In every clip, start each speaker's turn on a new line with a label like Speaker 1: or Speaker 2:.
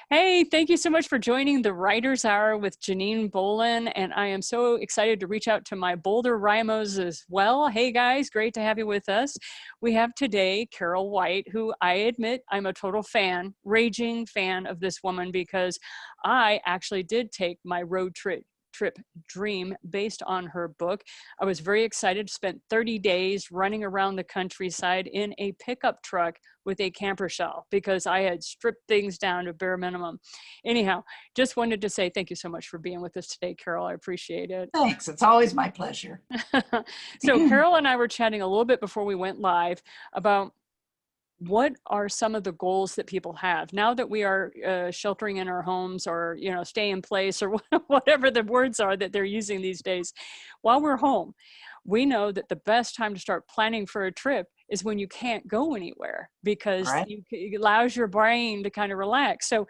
Speaker 1: Hey, thank you so much for joining the Writer's Hour with Janine Bolin. And I am so excited to reach out to my Boulder Rymos as well. Hey guys, great to have you with us. We have today Carol White, who I admit I'm a total fan, raging fan of this woman because I actually did take my road trip dream based on her book. I was very excited, spent 30 days running around the countryside in a pickup truck with a camper shell because I had stripped things down to bare minimum. Anyhow, just wanted to say thank you so much for being with us today, Carol. I appreciate it.
Speaker 2: Thanks. It's always my pleasure.
Speaker 1: So Carol and I were chatting a little bit before we went live about what are some of the goals that people have now that we are sheltering in our homes, or stay in place, or whatever the words are that they're using these days. While we're home, we know that the best time to start planning for a trip is when you can't go anywhere, because
Speaker 2: Right.
Speaker 1: it allows your brain to kind of relax. So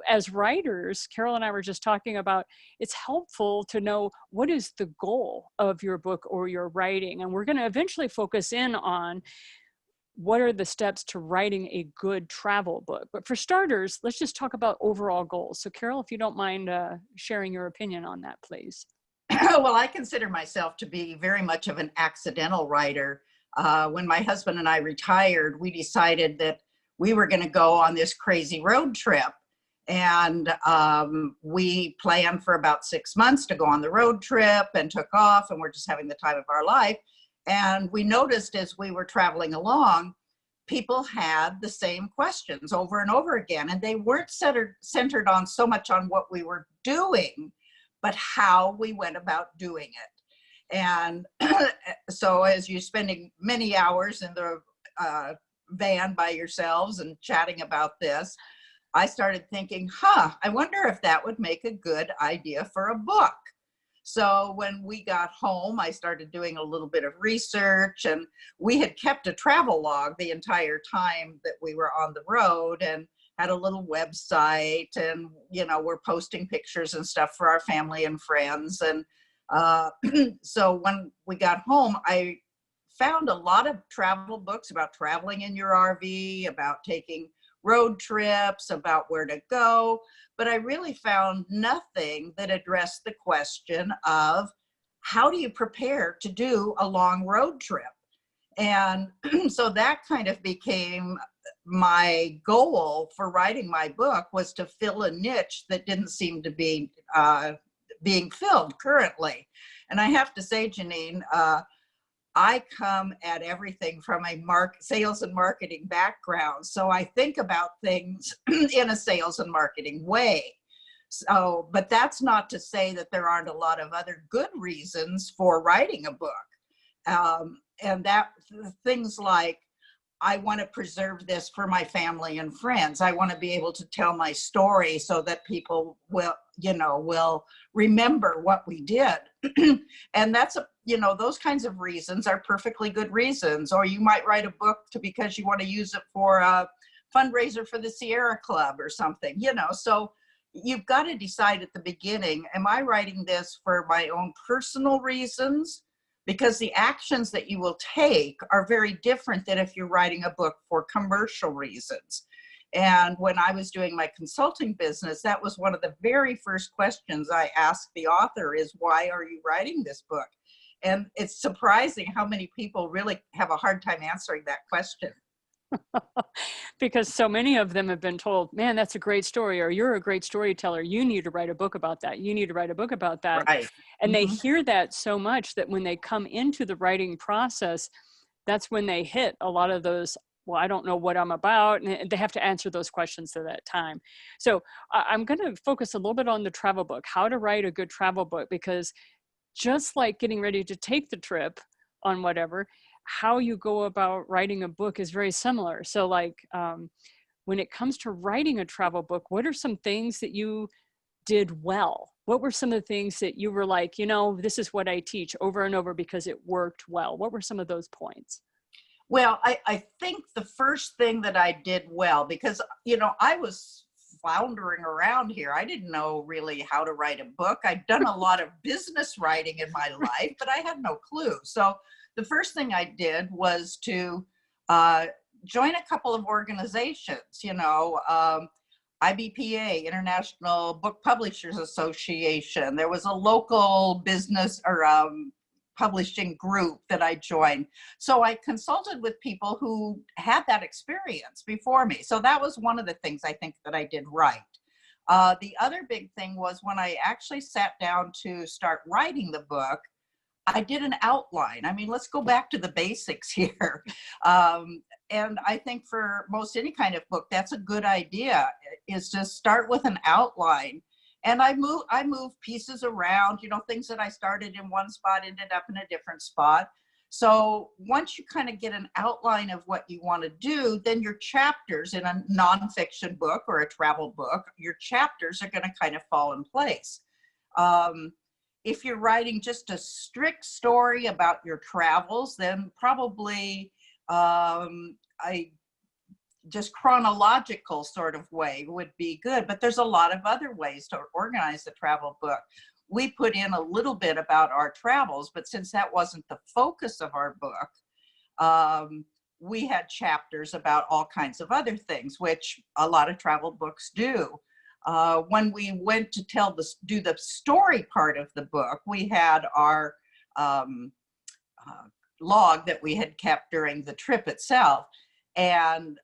Speaker 1: as writers, Carol and I were just talking about, it's helpful to know what is the goal of your book or your writing. And we're going to eventually focus in on what are the steps to writing a good travel book. But for starters, let's just talk about overall goals. So Carol, if you don't mind sharing your opinion on that, please.
Speaker 2: Well, I consider myself to be very much of an accidental writer. When my husband and I retired, we decided that we were going to go on this crazy road trip. And we planned for about 6 months to go on the road trip and took off, and we're just having the time of our life. And we noticed as we were traveling along, people had the same questions over and over again. And they weren't centered on so much on what we were doing, but how we went about doing it. And so as you're spending many hours in the van by yourselves and chatting about this, I started thinking, I wonder if that would make a good idea for a book. So when we got home, I started doing a little bit of research, and we had kept a travel log the entire time that we were on the road, and had a little website, and, we're posting pictures and stuff for our family and friends. And so when we got home, I found a lot of travel books about traveling in your RV, about taking road trips, about where to go. But I really found nothing that addressed the question of how do you prepare to do a long road trip? And so that kind of became my goal for writing my book, was to fill a niche that didn't seem to be being filled currently. And I have to say, Janine, I come at everything from a sales and marketing background. So I think about things in a sales and marketing way. So, but that's not to say that there aren't a lot of other good reasons for writing a book. And that things like, I want to preserve this for my family and friends. I want to be able to tell my story so that people will remember what we did. And that's those kinds of reasons are perfectly good reasons. Or you might write a book because you want to use it for a fundraiser for the Sierra Club or something, so you've got to decide at the beginning, am I writing this for my own personal reasons? Because the actions that you will take are very different than if you're writing a book for commercial reasons. And when I was doing my consulting business, that was one of the very first questions I asked the author is, why are you writing this book? And it's surprising how many people really have a hard time answering that question.
Speaker 1: Because so many of them have been told, man, that's a great story, or you're a great storyteller, you need to write a book about that, you need to write a book about that.
Speaker 2: Right.
Speaker 1: And they
Speaker 2: Mm-hmm.
Speaker 1: hear that so much that when they come into the writing process, that's when they hit a lot of those, well, I don't know what I'm about, and they have to answer those questions at that time. So I'm going to focus a little bit on the travel book, how to write a good travel book, because just like getting ready to take the trip on whatever, how you go about writing a book is very similar. So like when it comes to writing a travel book, what are some things that you did well? What were some of the things that you were like, this is what I teach over and over because it worked well? What were some of those points?
Speaker 2: Well, I think the first thing that I did well, because, I was floundering around here. I didn't know really how to write a book. I'd done a lot of business writing in my life, but I had no clue. So the first thing I did was to join a couple of organizations. IBPA, International Book Publishers Association. There was a local business or publishing group that I joined. So I consulted with people who had that experience before me. So that was one of the things I think that I did right. The other big thing was when I actually sat down to start writing the book, I did an outline. I mean, let's go back to the basics here. And I think for most any kind of book, that's a good idea, is to start with an outline. And I move pieces around, you know, things that I started in one spot ended up in a different spot. So once you kind of get an outline of what you want to do, then your chapters in a nonfiction book or a travel book, your chapters are going to kind of fall in place. If you're writing just a strict story about your travels, then probably just chronological sort of way would be good. But there's a lot of other ways to organize the travel book. We put in a little bit about our travels, but since that wasn't the focus of our book, we had chapters about all kinds of other things, which a lot of travel books do. When we went to do the story part of the book, we had our log that we had kept during the trip itself. And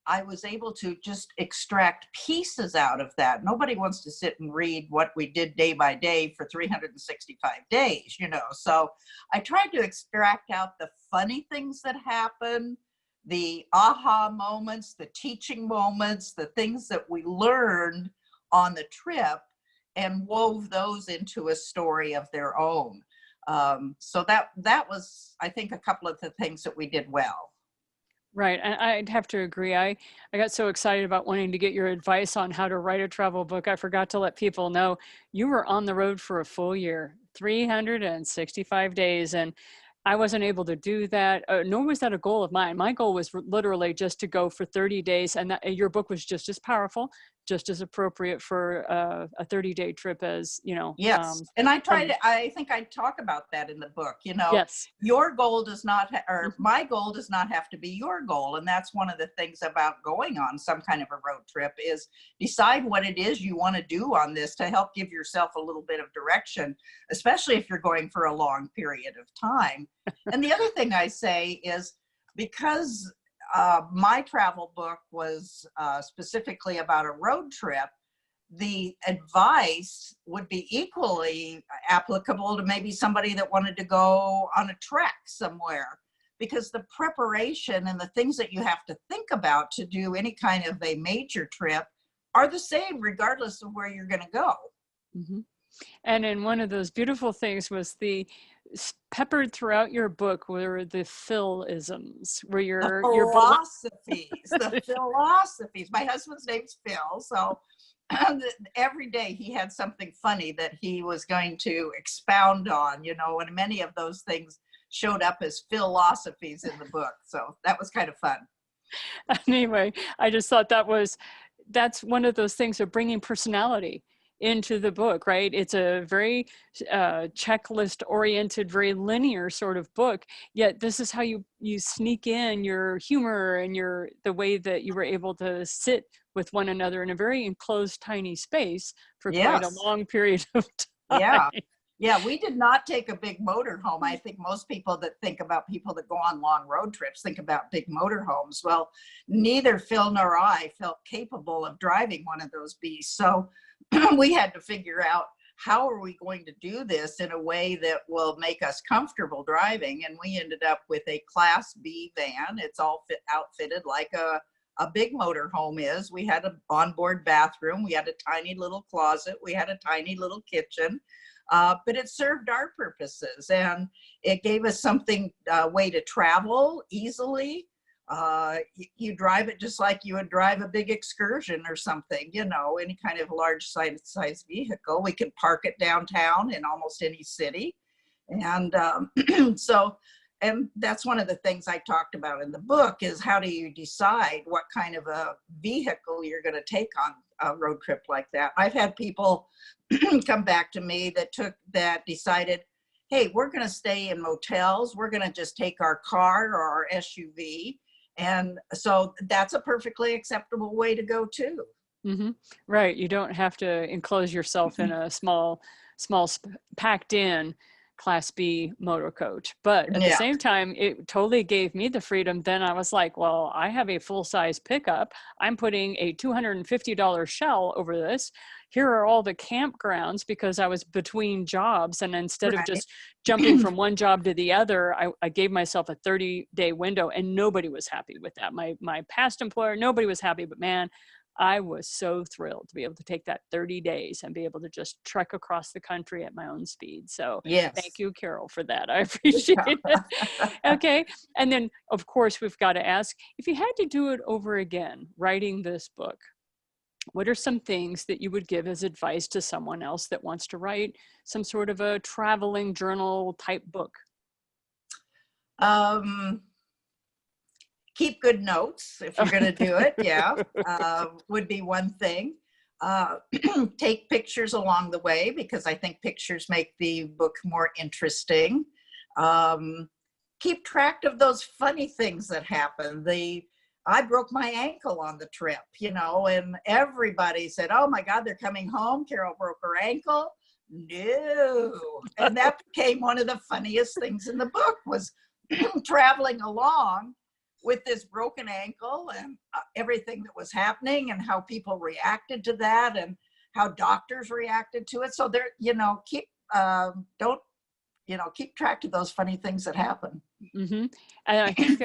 Speaker 2: I was able to just extract pieces out of that. Nobody wants to sit and read what we did day by day for 365 days, you know. So I tried to extract out the funny things that happen, the aha moments, the teaching moments, the things that we learned on the trip, and wove those into a story of their own. So that was, I think, a couple of the things that we did well.
Speaker 1: Right. And I'd have to agree. I got so excited about wanting to get your advice on how to write a travel book. I forgot to let people know you were on the road for a full year, 365 days. And I wasn't able to do that, nor was that a goal of mine. My goal was literally just to go for 30 days. And your book was just as powerful, just as appropriate for a 30-day trip as, you know.
Speaker 2: Yes. And I think I talk about that in the book, you know.
Speaker 1: Yes.
Speaker 2: Your goal does not, or my goal does not have to be your goal. And that's one of the things about going on some kind of a road trip, is decide what it is you want to do on this to help give yourself a little bit of direction, especially if you're going for a long period of time. And the other thing I say is, because my travel book was specifically about a road trip, the advice would be equally applicable to maybe somebody that wanted to go on a trek somewhere, because the preparation and the things that you have to think about to do any kind of a major trip are the same regardless of where you're going to go.
Speaker 1: Mm-hmm. And in one of those beautiful things was peppered throughout your book were the Philisms, where
Speaker 2: the philosophies. My husband's name's Phil, so every day he had something funny that he was going to expound on, you know, and many of those things showed up as philosophies in the book. So that was kind of fun.
Speaker 1: Anyway, I just thought that's one of those things of bringing personality into the book, right? It's a very checklist oriented, very linear sort of book, yet this is how you sneak in your humor and the way that you were able to sit with one another in a very enclosed, tiny space for quite a long period of time.
Speaker 2: Yeah, we did not take a big motorhome. I think most people that think about people that go on long road trips think about big motorhomes. Well, neither Phil nor I felt capable of driving one of those beasts. So we had to figure out, how are we going to do this in a way that will make us comfortable driving? And we ended up with a Class B van. It's all outfitted like a big motorhome is. We had an onboard bathroom. We had a tiny little closet. We had a tiny little kitchen. But it served our purposes, and it gave us something, way to travel easily. You drive it just like you would drive a big excursion or something, you know, any kind of large size vehicle. We can park it downtown in almost any city. And and that's one of the things I talked about in the book, is how do you decide what kind of a vehicle you're going to take on a road trip like that. I've had people come back to me that decided, hey, we're going to stay in motels. We're going to just take our car or our SUV. And so that's a perfectly acceptable way to go too.
Speaker 1: Hmm. Right. You don't have to enclose yourself in a small packed in Class B motor coach. But at the
Speaker 2: Yeah,
Speaker 1: same time, it totally gave me the freedom. Then I was like, well, I have a full size pickup. I'm putting a $250 shell over this. Here are all the campgrounds because I was between jobs. And instead of
Speaker 2: right.
Speaker 1: just jumping from one job to the other, I gave myself a 30-day window, and nobody was happy with that. My past employer, nobody was happy, but man, I was so thrilled to be able to take that 30 days and be able to just trek across the country at my own speed. So thank
Speaker 2: Yes.
Speaker 1: you, Carol, for that. I appreciate it. Okay. And then, of course, we've got to ask, if you had to do it over again, writing this book, what are some things that you would give as advice to someone else that wants to write some sort of a traveling journal type book?
Speaker 2: Um, Keep good notes if you're going to do it. Yeah, would be one thing. Uh, Take pictures along the way because I think pictures make the book more interesting. Um, Keep track of those funny things that happen. I broke my ankle on the trip, and everybody said, "Oh my God, they're coming home. Carol broke her ankle." No, and that became one of the funniest things in the book was traveling along with this broken ankle and everything that was happening and how people reacted to that and how doctors reacted to it. So there, keep don't keep track of those funny things that happen.
Speaker 1: Hmm. And I think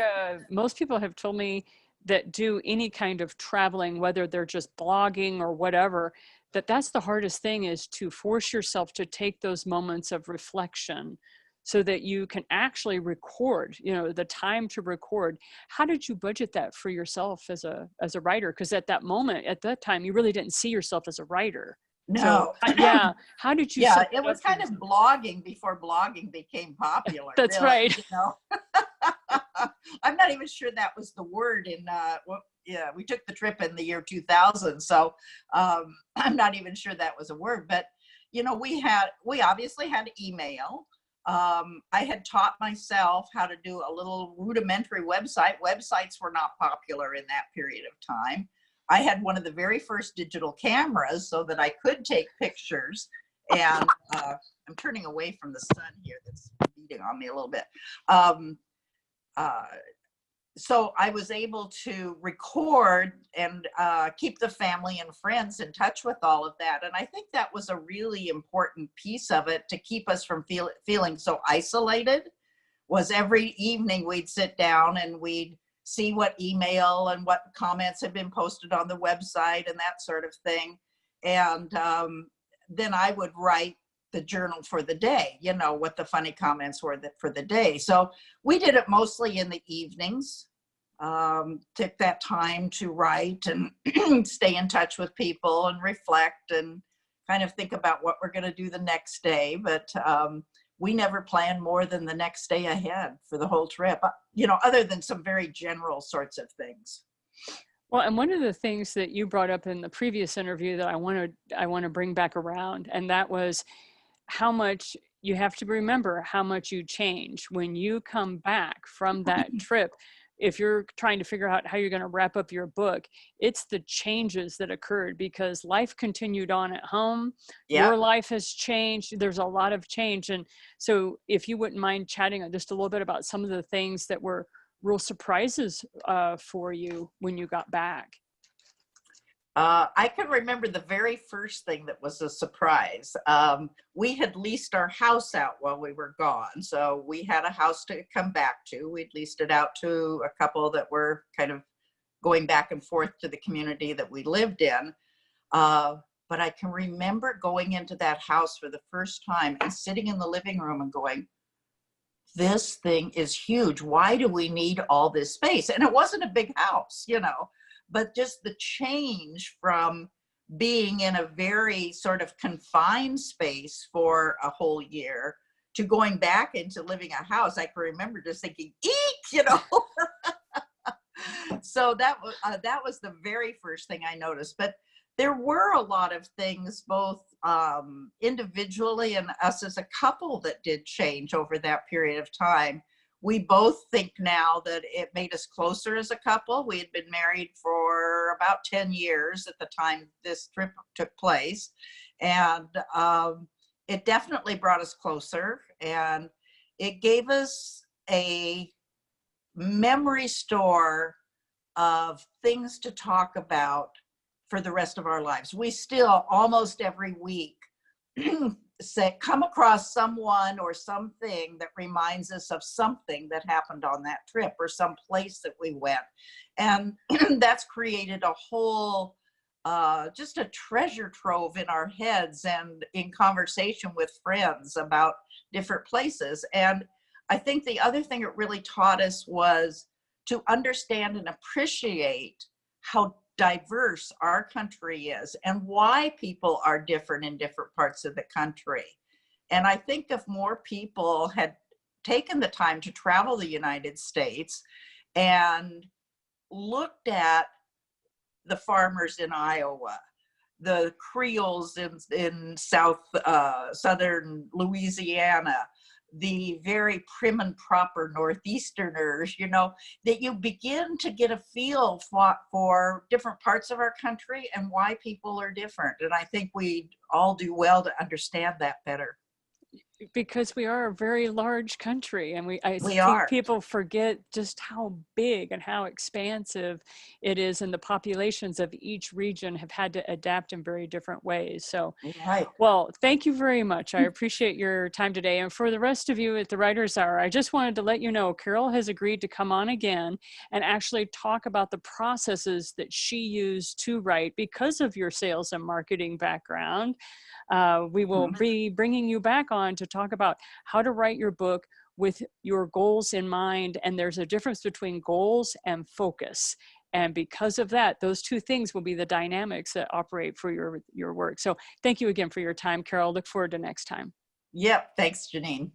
Speaker 1: most people have told me that do any kind of traveling, whether they're just blogging or whatever, that's the hardest thing is to force yourself to take those moments of reflection so that you can actually record, the time to record. How did you budget that for yourself as a writer? Because at that time, you really didn't see yourself as a writer. So
Speaker 2: No.
Speaker 1: yeah, how did you
Speaker 2: Yeah,
Speaker 1: set
Speaker 2: it
Speaker 1: that
Speaker 2: was
Speaker 1: up for
Speaker 2: kind of
Speaker 1: yourself?
Speaker 2: blogging before blogging became popular,
Speaker 1: That's
Speaker 2: really,
Speaker 1: right.
Speaker 2: I'm not even sure that was the word in well, yeah, we took the trip in the year 2000, so I'm not even sure that was a word, but we obviously had email. I had taught myself how to do a little rudimentary website. Websites were not popular in that period of time. I had one of the very first digital cameras so that I could take pictures. And I'm turning away from the sun here that's beating on me a little bit. Um, uh, so I was able to record and keep the family and friends in touch with all of that. And I think that was a really important piece of it to keep us from feeling so isolated. Was every evening we'd sit down and we'd see what email and what comments had been posted on the website and that sort of thing. And then I would write the journal for the day, what the funny comments were for the day. So we did it mostly in the evenings. Took that time to write and stay in touch with people and reflect and kind of think about what we're going to do the next day. But we never planned more than the next day ahead for the whole trip, other than some very general sorts of things.
Speaker 1: Well, and one of the things that you brought up in the previous interview that I want to bring back around, and that was how much you have to remember how much you change when you come back from that trip. If you're trying to figure out how you're going to wrap up your book, it's the changes that occurred because life continued on at home.
Speaker 2: Yeah.
Speaker 1: Your life has changed. There's a lot of change. And so if you wouldn't mind chatting just a little bit about some of the things that were real surprises for you when you got back.
Speaker 2: I can remember the very first thing that was a surprise. We had leased our house out while we were gone. So we had a house to come back to. We'd leased it out to a couple that were kind of going back and forth to the community that we lived in. But I can remember going into that house for the first time and sitting in the living room and going, this thing is huge. Why do we need all this space? And it wasn't a big house, but just the change from being in a very sort of confined space for a whole year to going back into living a house. I can remember just thinking, eek, So that was the very first thing I noticed. But there were a lot of things, both individually and us as a couple, that did change over that period of time. We both think now that it made us closer as a couple. We had been married for about 10 years at the time this trip took place. And it definitely brought us closer, and it gave us a memory store of things to talk about for the rest of our lives. We still almost every week come across someone or something that reminds us of something that happened on that trip or some place that we went. And that's created a whole, just a treasure trove in our heads and in conversation with friends about different places. And I think the other thing it really taught us was to understand and appreciate how diverse our country is and why people are different in different parts of the country. And I think if more people had taken the time to travel the United States and looked at the farmers in Iowa, the Creoles in southern Louisiana, the very prim and proper Northeasterners, you know, that you begin to get a feel for different parts of our country and why people are different. And I think we all do well to understand that better.
Speaker 1: Because we are a very large country, and I
Speaker 2: We
Speaker 1: think
Speaker 2: are.
Speaker 1: people forget just how big and how expansive it is, and the populations of each region have had to adapt in very different ways. So,
Speaker 2: Right.
Speaker 1: well, thank you very much. I appreciate your time today. And for the rest of you at the Writers Hour, I just wanted to let you know Carol has agreed to come on again and actually talk about the processes that she used to write because of your sales and marketing background. We will be bringing you back on to talk about how to write your book with your goals in mind. And there's a difference between goals and focus. And because of that, those two things will be the dynamics that operate for your work. So thank you again for your time, Carol. Look forward to next time.
Speaker 2: Yep. Thanks, Janine.